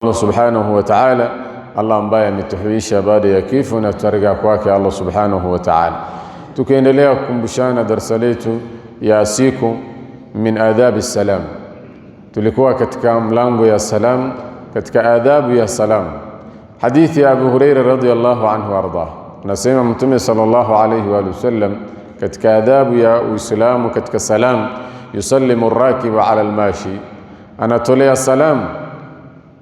Allah subhanahu wa ta'ala, Allah ambaye ametuhuisha baada ya kifo na tutarejea kwake Allah subhanahu wa ta'ala. Tukiendelea kukumbushana darasa letu ya siku min adhabi salam. Tulikuwa katika mlango ya salam, katika adhabu ya salam. Hadithi ya Abu Hurairah radhiyallahu anhu arda. Nasema Mtume sallallahu alayhi wa sallam katika adhabu ya Uislamu, katika salam, yusallimu ar-rakibu ala al-mashi. Anatolea salam,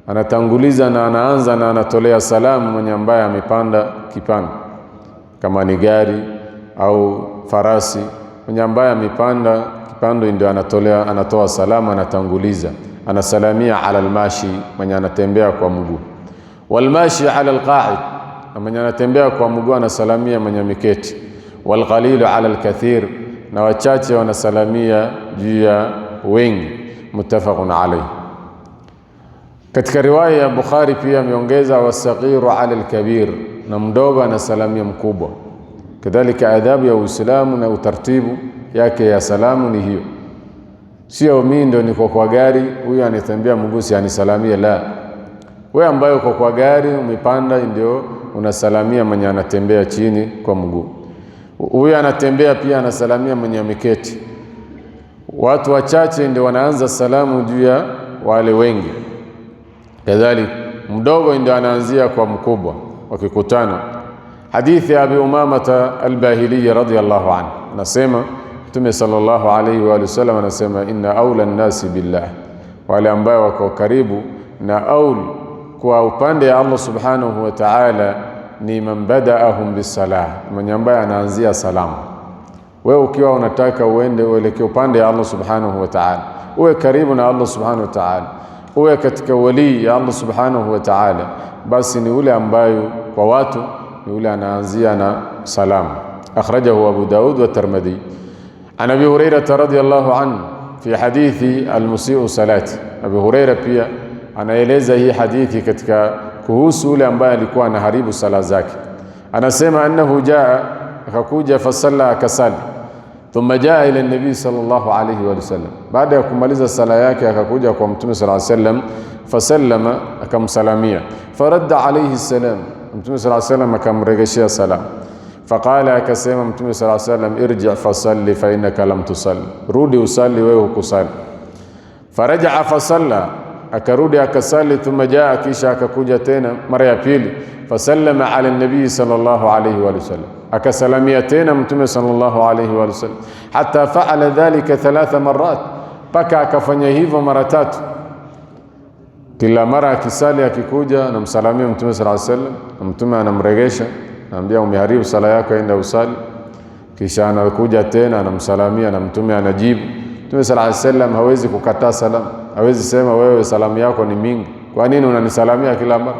anatanguliza na anaanza na anatolea salamu mwenye ambaye amepanda kipando, kama ni gari au farasi. Mwenye ambaye amepanda kipando ndio anatoa salamu, anatanguliza, anasalamia ala almashi, mwenye anatembea kwa mguu. Walmashi ala alqa'id, mwenye anatembea kwa mguu anasalamia mwenye miketi. Walqalilu ala alkathir, na wachache wanasalamia juu ya wengi. Muttafaqun alayhi. Katika riwaya ya Bukhari pia ameongeza wasagiru ala alkabir, na mdogo anasalamia mkubwa. Kadhalika adhabu ya Uislamu na utaratibu yake ya salamu ni hiyo. Sio mimi ndio niko kwa gari, huyu anatembea mguu si anisalamie, la. Wewe ambaye uko kwa gari umepanda ndio unasalamia mwenye anatembea chini kwa mguu. Huyu anatembea pia anasalamia mwenye miketi. Watu wachache ndio wanaanza salamu juu ya wale wengi. Kadhalika mdogo ndio anaanzia kwa mkubwa wakikutana. Hadithi ya Abi Umama al-Bahili radhiyallahu anhu anasema Mtume sallallahu alayhi wa sallam anasema inna awla an-nasi billah, wale ambao wako karibu na aul kwa upande ya Allah subhanahu wa ta'ala ni man bada'ahum bis-salah, mwenye ambaye anaanzia salamu. Wewe ukiwa unataka uende uelekee upande ya Allah subhanahu wa ta'ala, uwe karibu na Allah subhanahu wa ta'ala, uwe katika wali ya Allah subhanahu wa ta'ala, basi ni ule ambayo kwa watu ni ule anaanzia na salamu. Akhrajahu Abu Daud wa Tirmidhi. An Abi Hurairah radhiyallahu anhu fi hadithi al-musii'u salati. Abu Hurairah pia anaeleza hii hadithi katika kuhusu ule ambaye alikuwa anaharibu sala zake. Anasema annahu jaa, akakuja fasalla, akasali. Thumma jaa ila an-nabi sallallahu alayhi wa sallam, baada ya kumaliza sala yake akakuja kwa Mtume sallallahu alayhi wa sallam, fasallama, akamsalamia. Faradda alayhi salam, Mtume sallallahu alayhi wa sallam akamregeshia salam. Faqala, akasema Mtume sallallahu alayhi wa sallam, irji' fasalli fa innaka lam tusalli, rudi usali, wewe hukusali. Faraja'a fasalla, akarudi akasali. Thumma jaa, kisha akakuja tena mara ya pili. Fasallama ala an-nabi sallallahu alayhi wa sallam, akasalamia tena Mtume sallallahu alayhi wa sallam. Hatta fa'ala dhalika 3 marat, paka akafanya hivyo mara 3. Kila mara akisali akikuja anamsalamia Mtume sallallahu alayhi wa sallam, Mtume anamregesha, anamwambia umeharibu sala yako, enda usali. Kisha anakuja tena anamsalamia na Mtume anajibu. Mtume sallallahu alayhi wa sallam hawezi kukataa salamu, hawezi sema wewe salamu yako ni mingi, kwa nini unanisalamia kila mara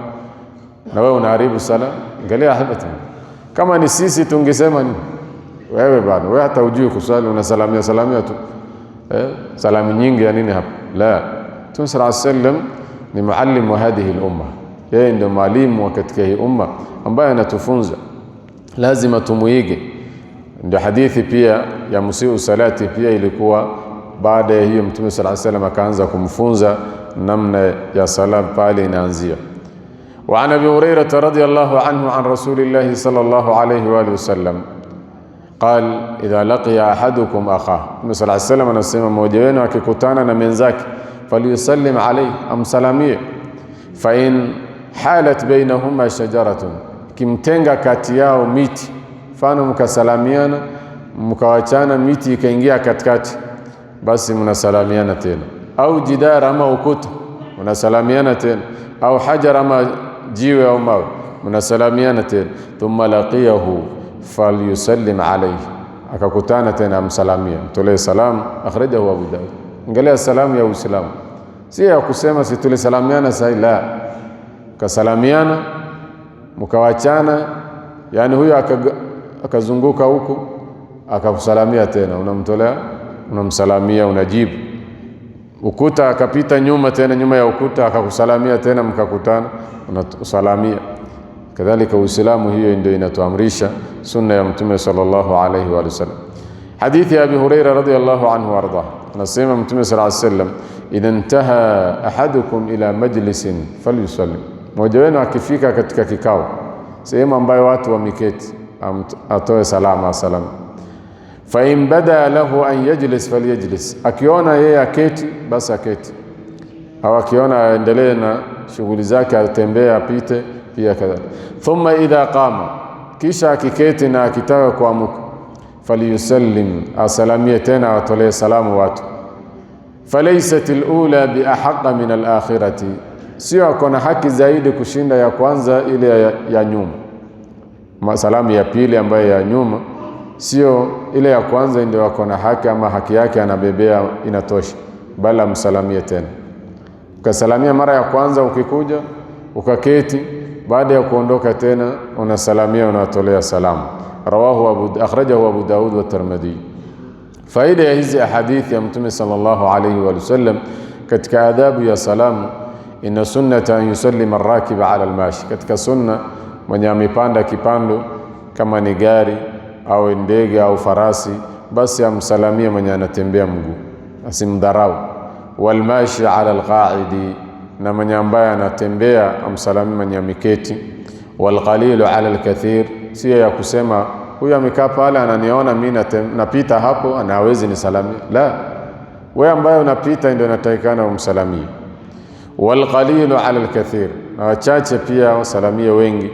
na wewe unaharibu sala? Angalia habati, kama ni sisi tungesema ni wewe bado, wewe hata hujui kusali unasalamia tu, salamu nyingi ya nini hapa? La, Mtume sallallahu alayhi wasallam ni muallim wa hadhihi al-umma, yeye ndio mwalimu wa katika hii umma ambaye anatufunza, lazima tumuige. Ndio hadithi pia ya musii'u salati pia ilikuwa baada ya hiyo Mtume sallallahu alayhi wasallam akaanza kumfunza namna ya sala pale inaanzia. وعن أبي هريرة رضي الله عنه عن رسول الله صلى الله عليه وآله وسلم قال إذا لقي أحدكم أخاه, صلى الله عليه وسلم anasema mmoja wenu akikutana na mwenzake, falyusallim alayhi, amsalamie. Fa in halat bainahuma shajaratun, kimtenga kati yao miti, mfano mkasalamiana mkawachana, miti ikaingia katikati, basi mnasalamiana tena. Au jidara, ama ukuta, mnasalamiana tena. Au hajar, ama jiwe au mawe, mnasalamiana tena. Thumma laqiyahu falyusallim alayhi, akakutana tena amsalamia, mtolee salamu. Akhrajahu Abu Daud. Angalia salamu ya Uislamu, si ya kusema si tulisalamiana sahi, la. Kasalamiana mkawachana, yani huyo akazunguka huku akakusalamia tena, unamsalamia, unajibu. Ukuta akapita nyuma tena, nyuma ya ukuta akakusalamia tena, mkakutana unasalamia. Kadhalika Uislamu hiyo ndio inatuamrisha, sunna ya Mtume sallallahu alayhi wa sallam. Hadithi ya Abi Huraira radhiyallahu anhu warda, anasema Mtume sallallahu alayhi wasallam, idha intaha ahadukum ila majlisin falyusallim, mmoja wenu akifika katika kikao, sehemu ambayo watu wameketi, atoe salama. Fa in bada lahu an yajlis falyajlis, akiona yeye aketi basi aketi, au akiona aendelee na shughuli zake, atembee apite pia kadhalika. Thumma idha qama, kisha akiketi na akitaka kuamuka, falyusallim, asalamie tena, atolee salamu watu. Falaysat alula biahaqqa min alakhirati, sio akona haki zaidi kushinda ya kwanza ile ya nyuma. Salamu ya pili ambayo ya nyuma, sio ile ya kwanza ndio akona haki ama haki yake anabebea inatosha, bali amsalamie tena. Ukasalamia mara ya kwanza, ukikuja ukaketi, baada ya kuondoka tena unasalamia, unatolea salamu. Akhrajahu Abu Daud wa Tirmidhi. Faida ya hizi ahadithi ya Mtume sallallahu alayhi wa sallam katika adabu ya salamu, inna sunnata an yusallima ar-rakib ala al-mashi, katika sunna mwenye amepanda kipando kama ni gari au ndege au farasi, basi amsalamie mwenye anatembea mguu, asimdharau. Walmashi ala alqaidi, na mwenye ambaye anatembea amsalamie mwenye ameketi. Walqalilu ala alkathir, sio ya kusema huyu amekaa pale ananiona mimi napita hapo anawezi nisalamie, la, wewe ambaye unapita ndio unatakikana umsalamie. Walqalilu ala alkathir, na wachache pia wasalamie wengi.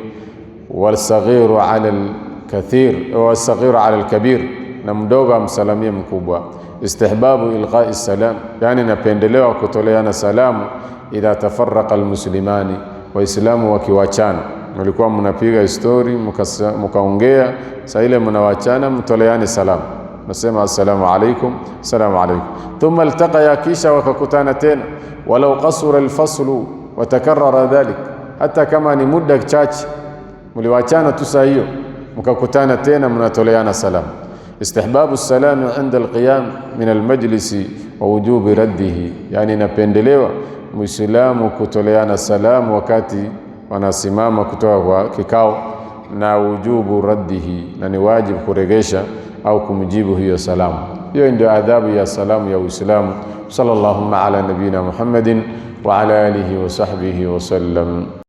Walsaghiru ala alkathir, wasaghiru ala alkabir, na mdogo amsalamie mkubwa. Istihbabu ilqa'i salam, yani napendelewa kutoleana salamu idha tafarraqa almuslimani, waislamu wakiwachana. Mlikuwa mnapiga story mkaongea, sasa ile mnawachana, mtoleane salamu, nasema assalamu alaykum, assalamu alaykum. Thumma iltaqaya, kisha wakakutana tena. Walau qasura alfaslu wa takarrara dhalik, hata kama ni muda chache mliwachana tu, saa hiyo mkakutana tena, mnatoleana salamu. Istihbabu salami inda alqiyam min almajlisi wa wujubi raddihi, yani napendelewa muislamu kutoleana salamu wakati wanasimama kutoka kwa kikao, na wujubu raddihi, na ni wajibu kuregesha au kumjibu hiyo salamu. Hiyo ndio adhabu ya salamu ya Uislamu. Sallallahu ala nabina Muhammadin wa ala alihi wa sahbihi wa sallam.